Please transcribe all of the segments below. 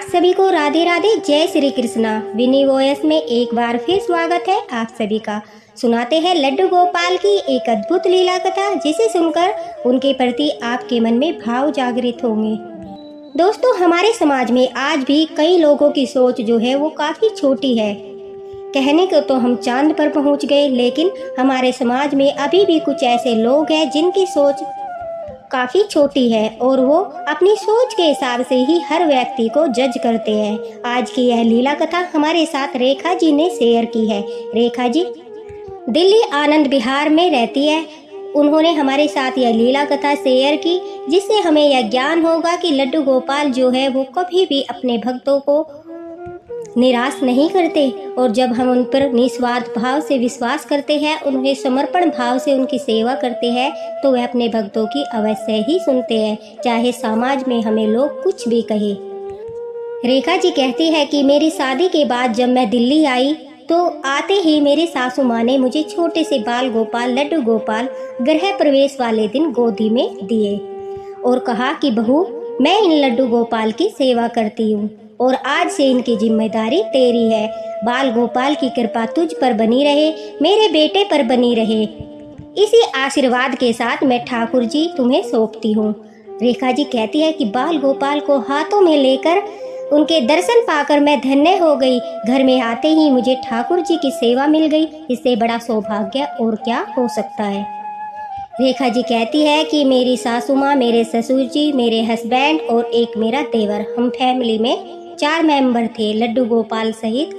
सभी को राधे राधे, जय श्री कृष्णा। विनी वॉयस में एक बार फिर स्वागत है आप सभी का। सुनाते हैं लड्डू गोपाल की एक अद्भुत लीला कथा, जिसे सुनकर उनके प्रति आपके मन में भाव जागृत होंगे। दोस्तों, हमारे समाज में आज भी कई लोगों की सोच जो है वो काफ़ी छोटी है। कहने को तो हम चांद पर पहुंच गए, लेकिन हमारे समाज में अभी भी कुछ ऐसे लोग हैं जिनकी सोच काफ़ी छोटी है और वो अपनी सोच के हिसाब से ही हर व्यक्ति को जज करते हैं। आज की यह लीला कथा हमारे साथ रेखा जी ने शेयर की है। रेखा जी दिल्ली आनंद विहार में रहती है। उन्होंने हमारे साथ यह लीला कथा शेयर की, जिससे हमें यह ज्ञान होगा कि लड्डू गोपाल जो है वो कभी भी अपने भक्तों को निराश नहीं करते, और जब हम उन पर निस्वार्थ भाव से विश्वास करते हैं, उन्हें समर्पण भाव से उनकी सेवा करते हैं, तो वह अपने भक्तों की अवश्य ही सुनते हैं, चाहे समाज में हमें लोग कुछ भी कहे। रेखा जी कहती है कि मेरी शादी के बाद जब मैं दिल्ली आई तो आते ही मेरी सासू माँ ने मुझे छोटे से बाल गोपाल लड्डू गोपाल गृह प्रवेश वाले दिन गोदी में दिए और कहा कि बहू, मैं इन लड्डू गोपाल की सेवा करती हूँ और आज से इनकी जिम्मेदारी तेरी है। बाल गोपाल की कृपा तुझ पर बनी रहे, मेरे बेटे पर बनी रहे। इसी आशीर्वाद के साथ मैं ठाकुर जी तुम्हें सौंपती हूँ। रेखा जी कहती है कि बाल गोपाल को हाथों में लेकर उनके दर्शन पाकर मैं धन्य हो गई। घर में आते ही मुझे ठाकुर जी की सेवा मिल गई। इससे बड़ा सौभाग्य और क्या हो सकता है। रेखा जी कहती है कि मेरी सासू माँ, मेरे ससुर जी, मेरे हस्बैंड और एक मेरा देवर, हम फैमिली में 4 मेंबर थे। लड्डू गोपाल सहित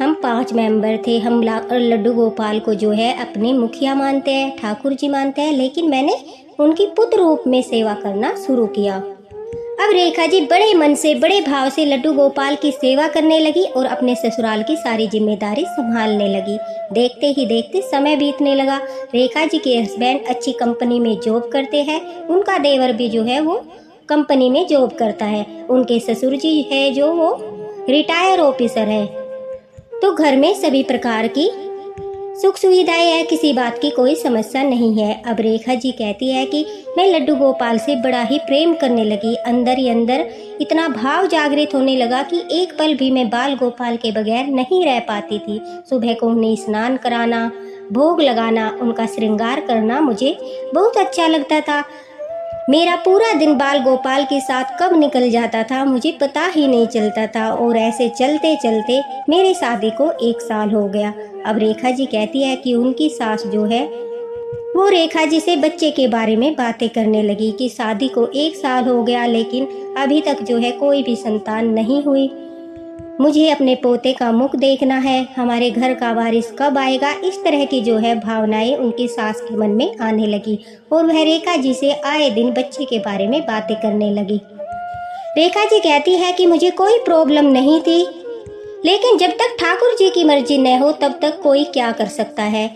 हम 5 मेंबर थे। हम लड्डू गोपाल को जो है अपने मुखिया मानते हैं, ठाकुर जी मानते हैं, लेकिन मैंने उनकी पुत्र रूप में सेवा करना शुरू किया। अब रेखा जी बड़े मन से, बड़े भाव से लड्डू गोपाल की सेवा करने लगी और अपने ससुराल की सारी जिम्मेदारी संभालने लगी। देखते ही देखते समय बीतने लगा। रेखा जी के हस्बैंड अच्छी कंपनी में जॉब करते हैं, उनका देवर भी जो है वो कंपनी में जॉब करता है, उनके ससुर जी है जो वो रिटायर ऑफिसर है। तो घर में सभी प्रकार की सुख सुविधाएं है, किसी बात की कोई समस्या नहीं है। अब रेखा जी कहती है कि मैं लड्डू गोपाल से बड़ा ही प्रेम करने लगी। अंदर ही अंदर इतना भाव जागृत होने लगा कि एक पल भी मैं बाल गोपाल के बगैर नहीं रह पाती थी। सुबह को उन्हें स्नान कराना, भोग लगाना, उनका श्रृंगार करना मुझे बहुत अच्छा लगता था। मेरा पूरा दिन बाल गोपाल के साथ कब निकल जाता था मुझे पता ही नहीं चलता था, और ऐसे चलते चलते मेरी शादी को 1 साल हो गया। अब रेखा जी कहती है कि उनकी सास जो है वो रेखा जी से बच्चे के बारे में बातें करने लगी कि शादी को 1 साल हो गया, लेकिन अभी तक जो है कोई भी संतान नहीं हुई। मुझे अपने पोते का मुख देखना है, हमारे घर का वारिस कब आएगा। इस तरह की जो है भावनाएं उनकी सास के मन में आने लगी और वह रेखा जी से आए दिन बच्चे के बारे में बातें करने लगी। रेखा जी कहती है कि मुझे कोई प्रॉब्लम नहीं थी, लेकिन जब तक ठाकुर जी की मर्जी न हो तब तक कोई क्या कर सकता है।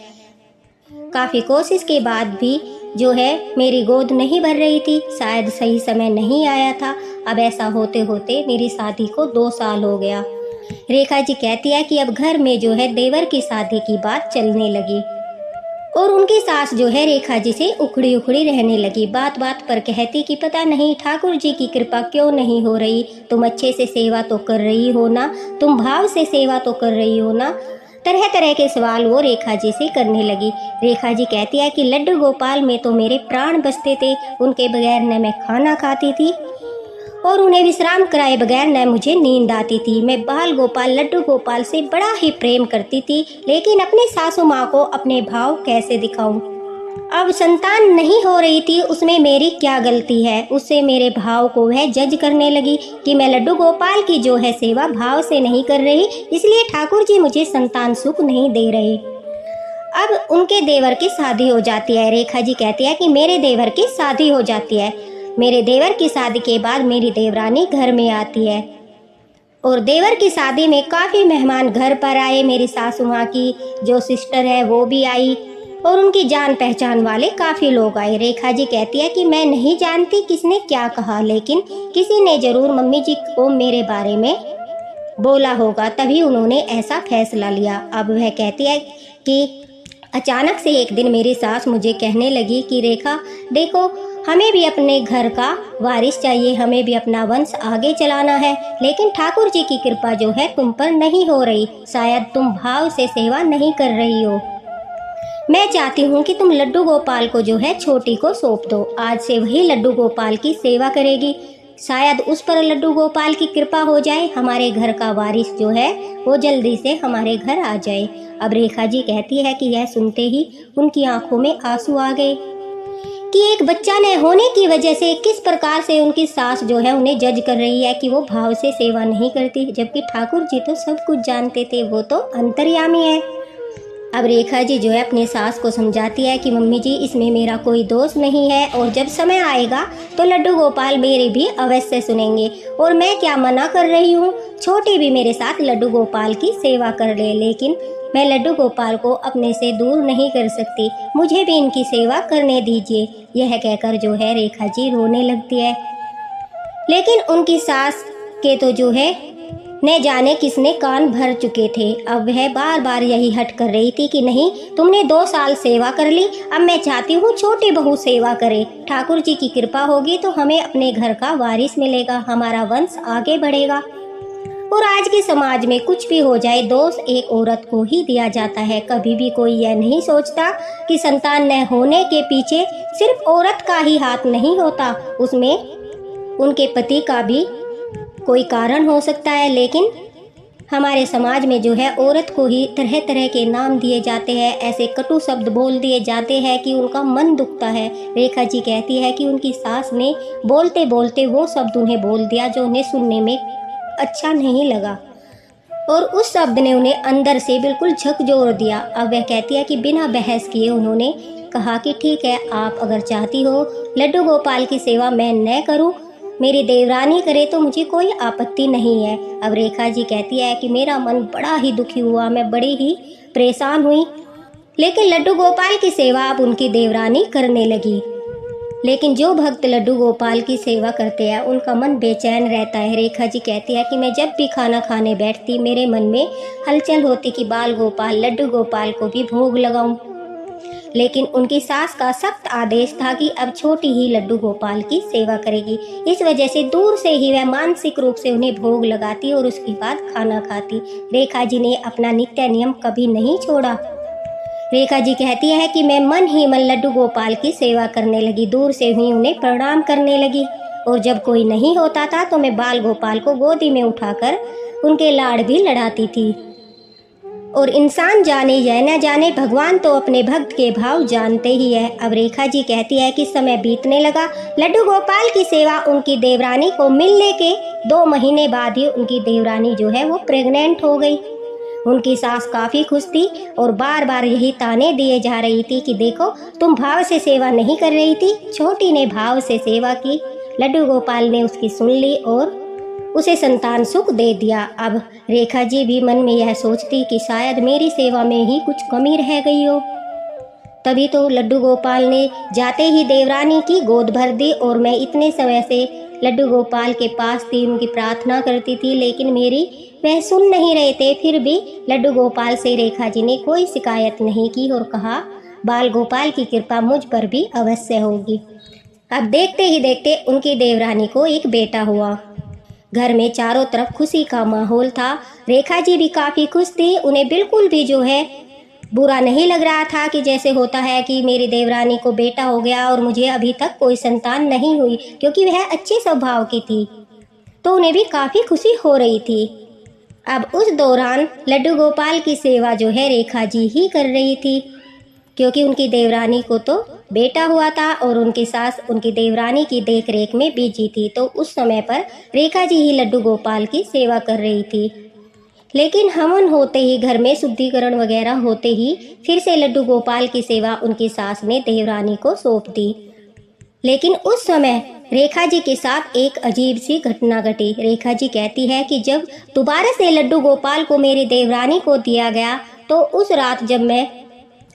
काफ़ी कोशिश के बाद भी जो है मेरी गोद नहीं भर रही थी, शायद सही समय नहीं आया था। अब ऐसा होते होते मेरी शादी को 2 साल हो गया। रेखा जी कहती है कि अब घर में जो है देवर की शादी की बात चलने लगी और उनकी सास जो है रेखा जी से उखड़ी उखड़ी रहने लगी। बात बात पर कहती कि पता नहीं ठाकुर जी की कृपा क्यों नहीं हो रही, तुम अच्छे से सेवा तो कर रही हो ना, तुम भाव से सेवा तो कर रही हो ना। तरह तरह के सवाल वो रेखा जी से करने लगी। रेखा जी कहती है कि लड्डू गोपाल में तो मेरे प्राण बसते थे, उनके बगैर न मैं खाना खाती थी और उन्हें विश्राम कराए बगैर न मुझे नींद आती थी। मैं बाल गोपाल लड्डू गोपाल से बड़ा ही प्रेम करती थी, लेकिन अपने सासू माँ को अपने भाव कैसे दिखाऊं। अब संतान नहीं हो रही थी, उसमें मेरी क्या गलती है। उससे मेरे भाव को वह जज करने लगी कि मैं लड्डू गोपाल की जो है सेवा भाव से नहीं कर रही, इसलिए ठाकुर जी मुझे संतान सुख नहीं दे रहे। अब उनके देवर की शादी हो जाती है। रेखा जी कहती है कि मेरे देवर की शादी हो जाती है। मेरे देवर की शादी के बाद मेरी देवरानी घर में आती है और देवर की शादी में काफ़ी मेहमान घर पर आए। मेरी सासू माँ की जो सिस्टर है वो भी आई और उनकी जान पहचान वाले काफ़ी लोग आए। रेखा जी कहती है कि मैं नहीं जानती किसने क्या कहा, लेकिन किसी ने ज़रूर मम्मी जी को मेरे बारे में बोला होगा, तभी उन्होंने ऐसा फैसला लिया। अब वह कहती है कि अचानक से एक दिन मेरी सास मुझे कहने लगी कि रेखा देखो, हमें भी अपने घर का वारिस चाहिए, हमें भी अपना वंश आगे चलाना है, लेकिन ठाकुर जी की कृपा जो है तुम पर नहीं हो रही। शायद तुम भाव से सेवा नहीं कर रही हो। मैं चाहती हूँ कि तुम लड्डू गोपाल को जो है छोटी को सौंप दो। आज से वही लड्डू गोपाल की सेवा करेगी। शायद उस पर लड्डू गोपाल की कृपा हो जाए, हमारे घर का वारिस जो है वो जल्दी से हमारे घर आ जाए। अब रेखा जी कहती है कि यह सुनते ही उनकी आंखों में आंसू आ गए कि एक बच्चा न होने की वजह से किस प्रकार से उनकी सास जो है उन्हें जज कर रही है कि वो भाव से सेवा नहीं करती, जबकि ठाकुर जी तो सब कुछ जानते थे, वो तो अंतर्यामी है। अब रेखा जी जो है अपने सास को समझाती है कि मम्मी जी इसमें मेरा कोई दोष नहीं है, और जब समय आएगा तो लड्डू गोपाल मेरे भी अवश्य सुनेंगे, और मैं क्या मना कर रही हूँ, छोटी भी मेरे साथ लड्डू गोपाल की सेवा कर ले, लेकिन मैं लड्डू गोपाल को अपने से दूर नहीं कर सकती, मुझे भी इनकी सेवा करने दीजिए। यह कहकर जो है रेखा जी रोने लगती है। लेकिन उनकी सास के तो जो है न जाने किसने कान भर चुके थे। अब वह बार बार यही हट कर रही थी कि नहीं, तुमने 2 साल सेवा कर ली, अब मैं चाहती हूँ छोटी बहू सेवा करे। ठाकुर जी की कृपा होगी तो हमें अपने घर का वारिस मिलेगा, हमारा वंश आगे बढ़ेगा। और आज के समाज में कुछ भी हो जाए, दोष एक औरत को ही दिया जाता है। कभी भी कोई यह नहीं सोचता कि संतान न होने के पीछे सिर्फ औरत का ही हाथ नहीं होता, उसमें उनके पति का भी कोई कारण हो सकता है। लेकिन हमारे समाज में जो है औरत को ही तरह तरह के नाम दिए जाते हैं, ऐसे कटु शब्द बोल दिए जाते हैं कि उनका मन दुखता है। रेखा जी कहती है कि उनकी सास ने बोलते बोलते वो शब्द उन्हें बोल दिया जो उन्हें सुनने में अच्छा नहीं लगा, और उस शब्द ने उन्हें अंदर से बिल्कुल झकझोर दिया। अब वह कहती है कि बिना बहस किए उन्होंने कहा कि ठीक है, आप अगर चाहती हो लड्डू गोपाल की सेवा मैं न करूं, मेरी देवरानी करे तो मुझे कोई आपत्ति नहीं है। अब रेखा जी कहती है कि मेरा मन बड़ा ही दुखी हुआ, मैं बड़ी ही परेशान हुई, लेकिन लड्डू गोपाल की सेवा अब उनकी देवरानी करने लगी। लेकिन जो भक्त लड्डू गोपाल की सेवा करते हैं उनका मन बेचैन रहता है। रेखा जी कहती है कि मैं जब भी खाना खाने बैठती मेरे मन में हलचल होती कि बाल गोपाल लड्डू गोपाल को भी भोग लगाऊं, लेकिन उनकी सास का सख्त आदेश था कि अब छोटी ही लड्डू गोपाल की सेवा करेगी। इस वजह से दूर से ही वह मानसिक रूप से उन्हें भोग लगाती और उसके बाद खाना खाती। रेखा जी ने अपना नित्य नियम कभी नहीं छोड़ा। रेखा जी कहती है कि मैं मन ही मन लड्डू गोपाल की सेवा करने लगी, दूर से ही उन्हें प्रणाम करने लगी, और जब कोई नहीं होता था तो मैं बाल गोपाल को गोदी में उठाकर उनके लाड़ भी लड़ाती थी। और इंसान जाने या न जाने, भगवान तो अपने भक्त के भाव जानते ही है। अब रेखा जी कहती है कि समय बीतने लगा। लड्डू गोपाल की सेवा उनकी देवरानी को मिलने के 2 महीने बाद ही उनकी देवरानी जो है वो प्रेग्नेंट हो गई। उनकी सास काफ़ी खुश थी और बार बार यही ताने दिए जा रही थी कि देखो तुम भाव से सेवा नहीं कर रही थी, छोटी ने भाव से सेवा की। लड्डू गोपाल ने उसकी सुन ली और उसे संतान सुख दे दिया। अब रेखा जी भी मन में यह सोचती कि शायद मेरी सेवा में ही कुछ कमी रह गई हो। तभी तो लड्डू गोपाल ने जाते ही देवरानी की गोद भर दी, और मैं इतने समय से लड्डू गोपाल के पास थी, उनकी प्रार्थना करती थी, लेकिन मेरी वह सुन नहीं रहे थे। फिर भी लड्डू गोपाल से रेखा जी ने कोई शिकायत नहीं की और कहा बाल गोपाल की कृपा मुझ पर भी अवश्य होगी। अब देखते ही देखते उनकी देवरानी को एक बेटा हुआ। घर में चारों तरफ खुशी का माहौल था। रेखा जी भी काफ़ी खुश थी, उन्हें बिल्कुल भी जो है बुरा नहीं लग रहा था कि जैसे होता है कि मेरी देवरानी को बेटा हो गया और मुझे अभी तक कोई संतान नहीं हुई, क्योंकि वह अच्छे स्वभाव की थी, तो उन्हें भी काफ़ी खुशी हो रही थी। अब उस दौरान लड्डू गोपाल की सेवा जो है रेखा जी ही कर रही थी, क्योंकि उनकी देवरानी को तो बेटा हुआ था और उनकी सास उनकी देवरानी की देखरेख में बिजी थी, तो उस समय पर रेखा जी ही लड्डू गोपाल की सेवा कर रही थी। लेकिन हवन होते ही, घर में शुद्धिकरण वगैरह होते ही फिर से लड्डू गोपाल की सेवा उनकी सास ने देवरानी को सौंप दी। लेकिन उस समय रेखा जी के साथ एक अजीब सी घटना घटी। रेखा जी कहती है कि जब दोबारा से लड्डू गोपाल को मेरी देवरानी को दिया गया तो उस रात जब मैं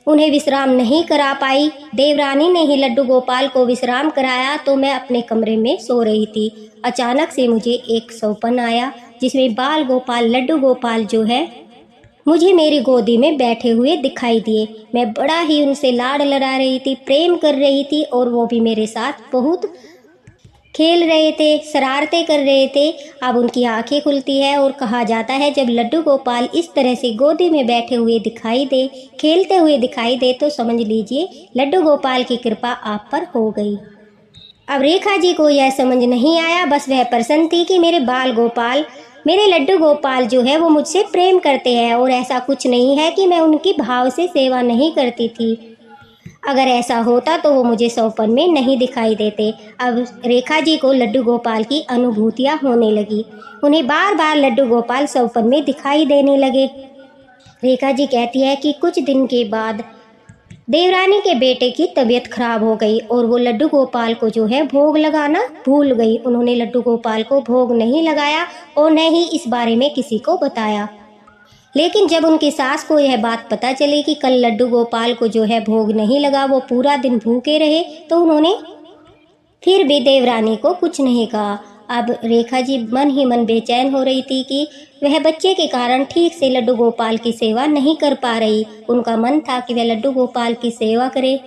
उन्हें विश्राम नहीं करा पाई, देवरानी ने ही लड्डू गोपाल को विश्राम कराया, तो मैं अपने कमरे में सो रही थी। अचानक से मुझे एक सपना आया जिसमें बाल गोपाल लड्डू गोपाल जो है मुझे मेरी गोदी में बैठे हुए दिखाई दिए। मैं बड़ा ही उनसे लाड लड़ा रही थी, प्रेम कर रही थी और वो भी मेरे साथ बहुत खेल रहे थे, शरारतें कर रहे थे। अब उनकी आंखें खुलती है और कहा जाता है जब लड्डू गोपाल इस तरह से गोदी में बैठे हुए दिखाई दे, खेलते हुए दिखाई दे, तो समझ लीजिए लड्डू गोपाल की कृपा आप पर हो गई। अब रेखा जी को यह समझ नहीं आया, बस वह प्रसन्न थी कि मेरे बाल गोपाल, मेरे लड्डू गोपाल जो है वो मुझसे प्रेम करते हैं और ऐसा कुछ नहीं है कि मैं उनकी भाव से सेवा नहीं करती थी। अगर ऐसा होता तो वो मुझे सौपन में नहीं दिखाई देते। अब रेखा जी को लड्डू गोपाल की अनुभूतियाँ होने लगी। उन्हें बार बार लड्डू गोपाल सौपन में दिखाई देने लगे। रेखा जी कहती है कि कुछ दिन के बाद देवरानी के बेटे की तबीयत खराब हो गई और वो लड्डू गोपाल को जो है भोग लगाना भूल गई। उन्होंने लड्डू गोपाल को भोग नहीं लगाया और न ही इस बारे में किसी को बताया। लेकिन जब उनकी सास को यह बात पता चली कि कल लड्डू गोपाल को जो है भोग नहीं लगा, वो पूरा दिन भूखे रहे, तो उन्होंने फिर भी देवरानी को कुछ नहीं कहा। अब रेखा जी मन ही मन बेचैन हो रही थी कि वह बच्चे के कारण ठीक से लड्डू गोपाल की सेवा नहीं कर पा रही। उनका मन था कि वह लड्डू गोपाल की सेवा करे,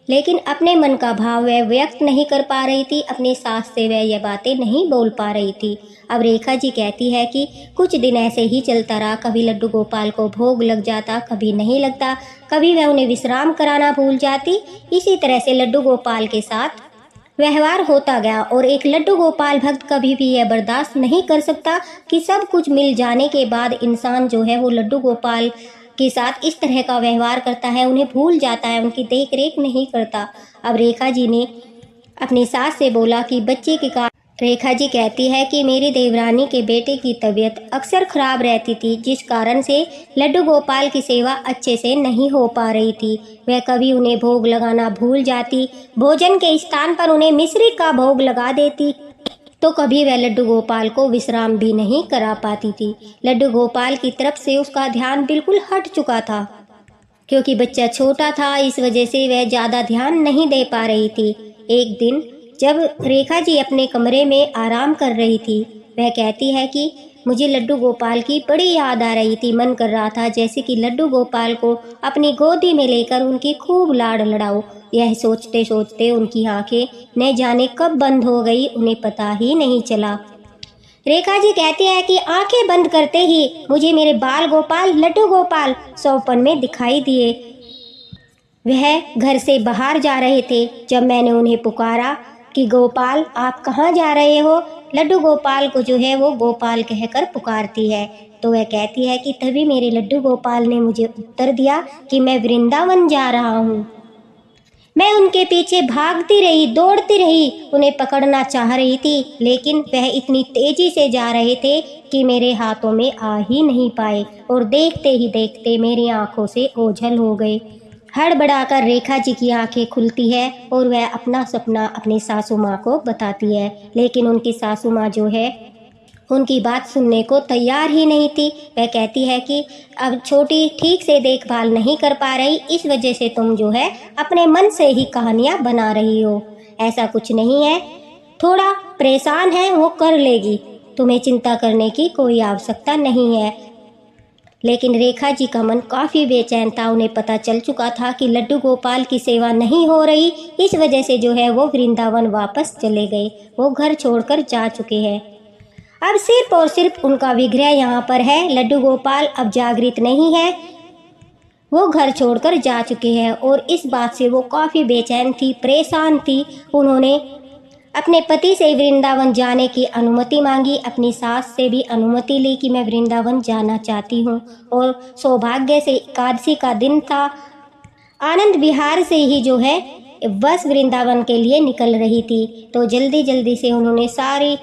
लेकिन अपने मन का भाव वह व्यक्त नहीं कर पा रही थी। अपनी सास से वह यह बातें नहीं बोल पा रही थी। अब रेखा जी कहती है कि कुछ दिन ऐसे ही चलता रहा। कभी लड्डू गोपाल को भोग लग जाता, कभी नहीं लगता, कभी वह उन्हें विश्राम कराना भूल जाती। इसी तरह से लड्डू गोपाल के साथ व्यवहार होता गया और एक लड्डू गोपाल भक्त कभी भी यह बर्दाश्त नहीं कर सकता कि सब कुछ मिल जाने के बाद इंसान जो है वो लड्डू गोपाल के साथ इस तरह का व्यवहार करता है, उन्हें भूल जाता है, उनकी देख रेख नहीं करता। अब रेखा जी ने अपनी सास से बोला कि बच्चे के कारण, रेखा जी कहती है कि मेरी देवरानी के बेटे की तबीयत अक्सर खराब रहती थी, जिस कारण से लड्डू गोपाल की सेवा अच्छे से नहीं हो पा रही थी। वह कभी उन्हें भोग लगाना भूल जाती, भोजन के स्थान पर उन्हें मिश्री का भोग लगा देती, तो कभी वह लड्डू गोपाल को विश्राम भी नहीं करा पाती थी। लड्डू गोपाल की तरफ से उसका ध्यान बिल्कुल हट चुका था, क्योंकि बच्चा छोटा था, इस वजह से वह ज़्यादा ध्यान नहीं दे पा रही थी। एक दिन जब रेखा जी अपने कमरे में आराम कर रही थी, वह कहती है कि मुझे लड्डू गोपाल की बड़ी याद आ रही थी। मन कर रहा था जैसे कि लड्डू गोपाल को अपनी गोदी में लेकर उनकी खूब लाड लड़ाऊं। यह सोचते सोचते उनकी आंखें न जाने कब बंद हो गई, उन्हें पता ही नहीं चला। रेखा जी कहती है कि आंखें बंद करते ही मुझे मेरे बाल गोपाल, लड्डू गोपाल सौपन में दिखाई दिए। वह घर से बाहर जा रहे थे। जब मैंने उन्हें पुकारा कि गोपाल आप कहाँ जा रहे हो, लड्डू गोपाल को जो है वो गोपाल कहकर पुकारती है, तो वह कहती है कि तभी मेरे लड्डू गोपाल ने मुझे उत्तर दिया कि मैं वृंदावन जा रहा हूँ। मैं उनके पीछे भागती रही, दौड़ती रही, उन्हें पकड़ना चाह रही थी, लेकिन वह इतनी तेजी से जा रहे थे कि मेरे हाथों में आ ही नहीं पाए और देखते ही देखते मेरी आंखों से ओझल हो गए। हड़बड़ाकर रेखा जी की आंखें खुलती है और वह अपना सपना अपनी सासू माँ को बताती है, लेकिन उनकी सासू माँ जो है उनकी बात सुनने को तैयार ही नहीं थी। वह कहती है कि अब छोटी ठीक से देखभाल नहीं कर पा रही, इस वजह से तुम जो है अपने मन से ही कहानियाँ बना रही हो। ऐसा कुछ नहीं है, थोड़ा परेशान है, वो कर लेगी, तुम्हें चिंता करने की कोई आवश्यकता नहीं है। लेकिन रेखा जी का मन काफ़ी बेचैन था। उन्हें पता चल चुका था कि लड्डू गोपाल की सेवा नहीं हो रही, इस वजह से जो है वो वृंदावन वापस चले गए, वो घर छोड़कर जा चुके हैं। अब सिर्फ और सिर्फ उनका विग्रह यहाँ पर है। लड्डू गोपाल अब जागृत नहीं है, वो घर छोड़कर जा चुके हैं और इस बात से वो काफ़ी बेचैन थी, परेशान थी। उन्होंने अपने पति से वृंदावन जाने की अनुमति मांगी, अपनी सास से भी अनुमति ली कि मैं वृंदावन जाना चाहती हूँ। और सौभाग्य से एकादशी का दिन था। आनंद विहार से ही जो है बस वृंदावन के लिए निकल रही थी, तो जल्दी जल्दी से उन्होंने सारी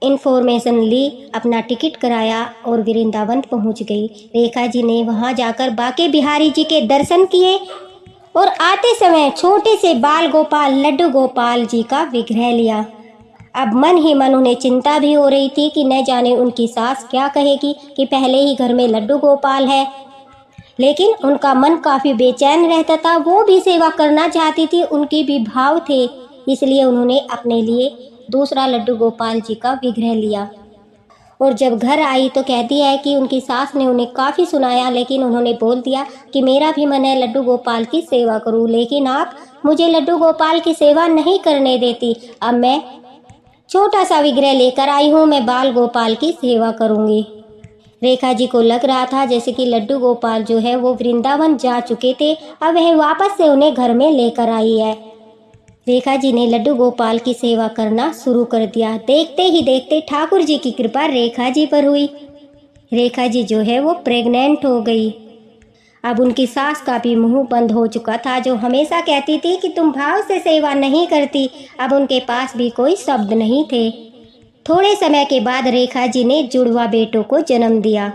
इन्फॉर्मेशन ली, अपना टिकट कराया और वृंदावन पहुँच गई। रेखा जी ने वहाँ जाकर बाके बिहारी जी के दर्शन किए और आते समय छोटे से बाल गोपाल लड्डू गोपाल जी का विग्रह लिया। अब मन ही मन उन्हें चिंता भी हो रही थी कि न जाने उनकी सास क्या कहेगी कि पहले ही घर में लड्डू गोपाल है, लेकिन उनका मन काफ़ी बेचैन रहता था। वो भी सेवा करना चाहती थी, उनके भी भाव थे, इसलिए उन्होंने अपने लिए दूसरा लड्डू गोपाल जी का विग्रह लिया। और जब घर आई तो कहती है कि उनकी सास ने उन्हें काफ़ी सुनाया, लेकिन उन्होंने बोल दिया कि मेरा भी मन है लड्डू गोपाल की सेवा करूं, लेकिन आप मुझे लड्डू गोपाल की सेवा नहीं करने देती। अब मैं छोटा सा विग्रह लेकर आई हूँ, मैं बाल गोपाल की सेवा करूँगी। रेखा जी को लग रहा था जैसे कि लड्डू गोपाल जो है वो वृंदावन जा चुके थे, अब वह वापस से उन्हें घर में लेकर आई है। रेखा जी ने लड्डू गोपाल की सेवा करना शुरू कर दिया। देखते ही देखते ठाकुर जी की कृपा रेखा जी पर हुई। रेखा जी जो है वो प्रेग्नेंट हो गई। अब उनकी सास का भी मुंह बंद हो चुका था, जो हमेशा कहती थी कि तुम भाव से सेवा नहीं करती। अब उनके पास भी कोई शब्द नहीं थे। थोड़े समय के बाद रेखा जी ने जुड़वा बेटों को जन्म दिया।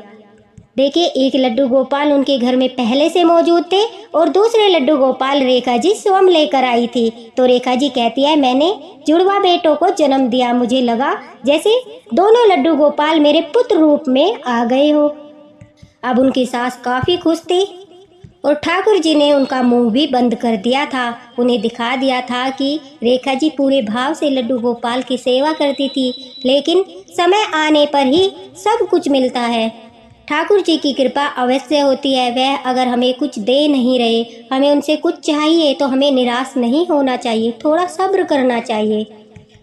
देखिए, एक लड्डू गोपाल उनके घर में पहले से मौजूद थे और दूसरे लड्डू गोपाल रेखा जी स्वयं लेकर आई थी। तो रेखा जी कहती है, मैंने जुड़वा बेटों को जन्म दिया, मुझे लगा जैसे दोनों लड्डू गोपाल मेरे पुत्र रूप में आ गए हो। अब उनकी सास काफ़ी खुश थी और ठाकुर जी ने उनका मुंह भी बंद कर दिया था। उन्हें दिखा दिया था कि रेखा जी पूरे भाव से लड्डू गोपाल की सेवा करती थी, लेकिन समय आने पर ही सब कुछ मिलता है। ठाकुर जी की कृपा अवश्य होती है। वह अगर हमें कुछ दे नहीं रहे, हमें उनसे कुछ चाहिए, तो हमें निराश नहीं होना चाहिए, थोड़ा सब्र करना चाहिए,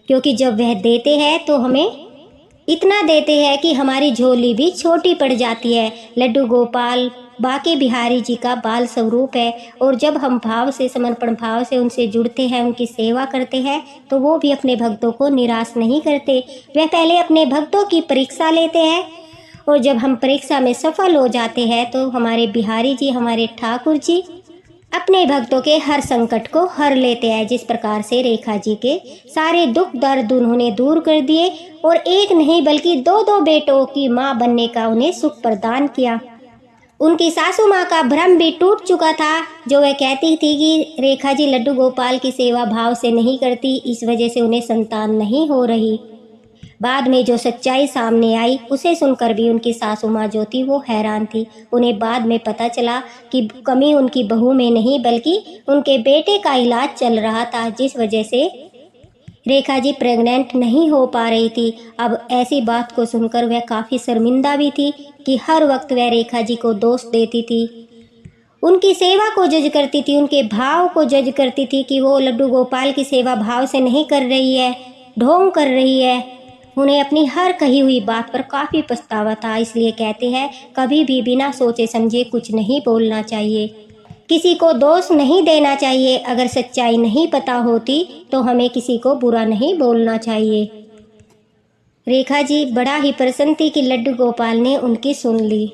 क्योंकि जब वह देते हैं तो हमें इतना देते हैं कि हमारी झोली भी छोटी पड़ जाती है। लड्डू गोपाल बाके बिहारी जी का बाल स्वरूप है, और जब हम भाव से, समर्पण भाव से उनसे जुड़ते हैं, उनकी सेवा करते हैं, तो वो भी अपने भक्तों को निराश नहीं करते। वह पहले अपने भक्तों की परीक्षा लेते हैं, और जब हम परीक्षा में सफल हो जाते हैं तो हमारे बिहारी जी, हमारे ठाकुर जी अपने भक्तों के हर संकट को हर लेते हैं। जिस प्रकार से रेखा जी के सारे दुख दर्द उन्होंने दूर कर दिए और एक नहीं बल्कि दो दो बेटों की माँ बनने का उन्हें सुख प्रदान किया। उनकी सासू माँ का भ्रम भी टूट चुका था, जो वह कहती थी कि रेखा जी लड्डू गोपाल की सेवा भाव से नहीं करती, इस वजह से उन्हें संतान नहीं हो रही। बाद में जो सच्चाई सामने आई उसे सुनकर भी उनकी सासू माँ जो थी वो हैरान थी। उन्हें बाद में पता चला कि कमी उनकी बहू में नहीं बल्कि उनके बेटे का इलाज चल रहा था, जिस वजह से रेखा जी प्रेग्नेंट नहीं हो पा रही थी। अब ऐसी बात को सुनकर वह काफ़ी शर्मिंदा भी थी कि हर वक्त वह रेखा जी को दोष देती थी, उनकी सेवा को जज करती थी, उनके भाव को जज करती थी कि वो लड्डू गोपाल की सेवा भाव से नहीं कर रही है, ढोंग कर रही है। उन्हें अपनी हर कही हुई बात पर काफ़ी पछतावा था। इसलिए कहते हैं, कभी भी बिना सोचे समझे कुछ नहीं बोलना चाहिए, किसी को दोष नहीं देना चाहिए। अगर सच्चाई नहीं पता होती तो हमें किसी को बुरा नहीं बोलना चाहिए। रेखा जी बड़ा ही प्रसन्न थी कि लड्डू गोपाल ने उनकी सुन ली।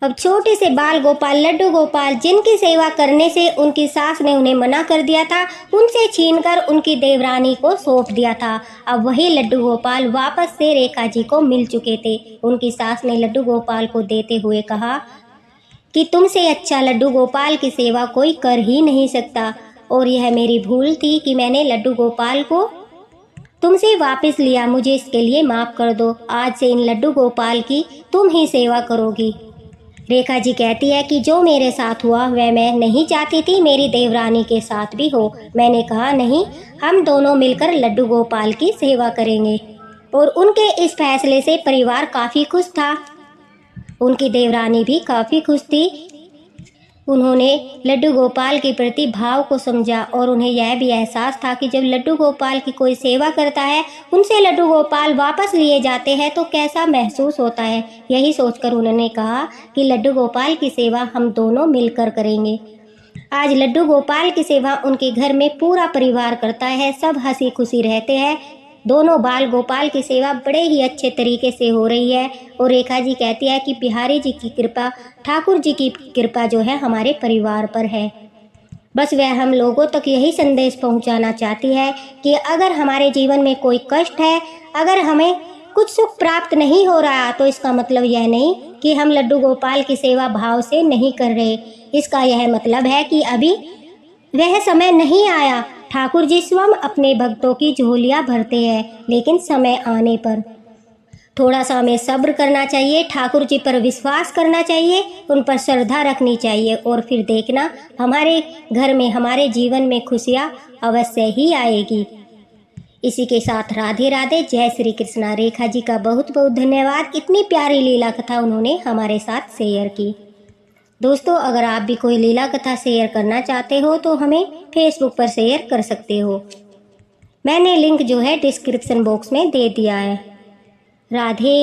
अब छोटे से बाल गोपाल लड्डू गोपाल, जिनकी सेवा करने से उनकी सास ने उन्हें मना कर दिया था, उनसे छीनकर उनकी देवरानी को सौंप दिया था। अब वही लड्डू गोपाल वापस से रेखा जी को मिल चुके थे। उनकी सास ने लड्डू गोपाल को देते हुए कहा कि तुमसे अच्छा लड्डू गोपाल की सेवा कोई कर ही नहीं सकता, और यह मेरी भूल थी कि मैंने लड्डू गोपाल को तुमसे वापस लिया, मुझे इसके लिए माफ़ कर दो। आज से इन लड्डू गोपाल की तुम ही सेवा करोगी। रेखा जी कहती है कि जो मेरे साथ हुआ वह मैं नहीं चाहती थी मेरी देवरानी के साथ भी हो। मैंने कहा नहीं, हम दोनों मिलकर लड्डू गोपाल की सेवा करेंगे, और उनके इस फैसले से परिवार काफ़ी खुश था। उनकी देवरानी भी काफ़ी खुश थी। उन्होंने लड्डू गोपाल के प्रति भाव को समझा, और उन्हें यह भी एहसास था कि जब लड्डू गोपाल की कोई सेवा करता है, उनसे लड्डू गोपाल वापस लिए जाते हैं, तो कैसा महसूस होता है। यही सोचकर उन्होंने कहा कि लड्डू गोपाल की सेवा हम दोनों मिलकर करेंगे। आज लड्डू गोपाल की सेवा उनके घर में पूरा परिवार करता है, सब हंसी खुशी रहते हैं। दोनों बाल गोपाल की सेवा बड़े ही अच्छे तरीके से हो रही है, और रेखा जी कहती है कि बिहारी जी की कृपा, ठाकुर जी की कृपा जो है हमारे परिवार पर है। बस वह हम लोगों तक यही संदेश पहुंचाना चाहती है कि अगर हमारे जीवन में कोई कष्ट है, अगर हमें कुछ सुख प्राप्त नहीं हो रहा, तो इसका मतलब यह नहीं कि हम लड्डू गोपाल की सेवा भाव से नहीं कर रहे। इसका यह मतलब है कि अभी वह समय नहीं आया। ठाकुर जी स्वयं अपने भक्तों की झोलियाँ भरते हैं, लेकिन समय आने पर थोड़ा सा हमें सब्र करना चाहिए, ठाकुर जी पर विश्वास करना चाहिए, उन पर श्रद्धा रखनी चाहिए, और फिर देखना हमारे घर में, हमारे जीवन में खुशियाँ अवश्य ही आएगी। इसी के साथ राधे राधे, जय श्री कृष्णा। रेखा जी का बहुत बहुत धन्यवाद, इतनी प्यारी लीला कथा उन्होंने हमारे साथ शेयर की। दोस्तों, अगर आप भी कोई लीला कथा शेयर करना चाहते हो तो हमें फेसबुक पर शेयर कर सकते हो। मैंने लिंक जो है डिस्क्रिप्शन बॉक्स में दे दिया है। राधे